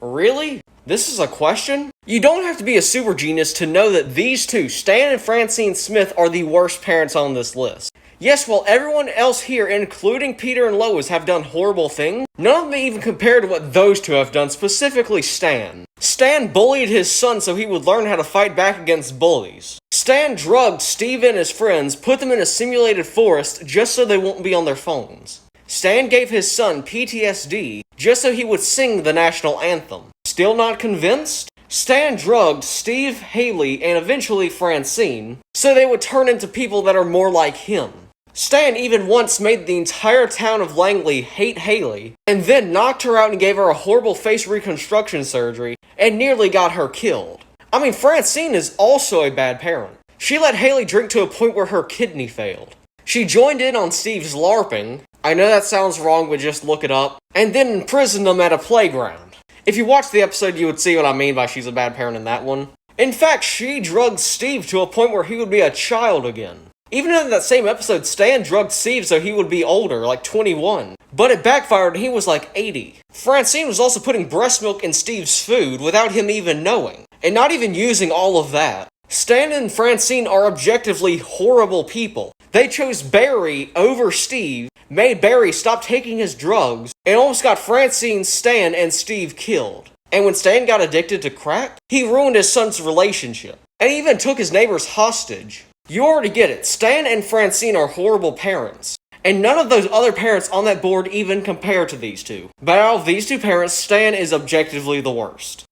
Really? This is a question? You don't have to be a super genius to know that these two, Stan and Francine Smith, are the worst parents on this list. Yes, while everyone else here, including Peter and Lois, have done horrible things, none of them even compare to what those two have done, specifically Stan. Stan bullied his son so he would learn how to fight back against bullies. Stan drugged Steve and his friends, put them in a simulated forest just so they won't be on their phones. Stan gave his son PTSD just so he would sing the national anthem. Still not convinced? Stan drugged Steve, Haley, and eventually Francine so they would turn into people that are more like him. Stan even once made the entire town of Langley hate Haley, and then knocked her out and gave her a horrible face reconstruction surgery, and nearly got her killed. I mean, Francine is also a bad parent. She let Haley drink to a point where her kidney failed. She joined in on Steve's LARPing, I know that sounds wrong, but just look it up, and then imprisoned him at a playground. If you watched the episode, you would see what I mean by she's a bad parent in that one. In fact, she drugged Steve to a point where he would be a child again. Even in that same episode, Stan drugged Steve so he would be older, like 21. But it backfired and he was like 80. Francine was also putting breast milk in Steve's food without him even knowing. And not even using all of that. Stan and Francine are objectively horrible people. They chose Barry over Steve, made Barry stop taking his drugs, and almost got Francine, Stan, and Steve killed. And when Stan got addicted to crack, he ruined his son's relationship. And he even took his neighbors hostage. You already get it, Stan and Francine are horrible parents. And none of those other parents on that board even compare to these two. But out of these two parents, Stan is objectively the worst.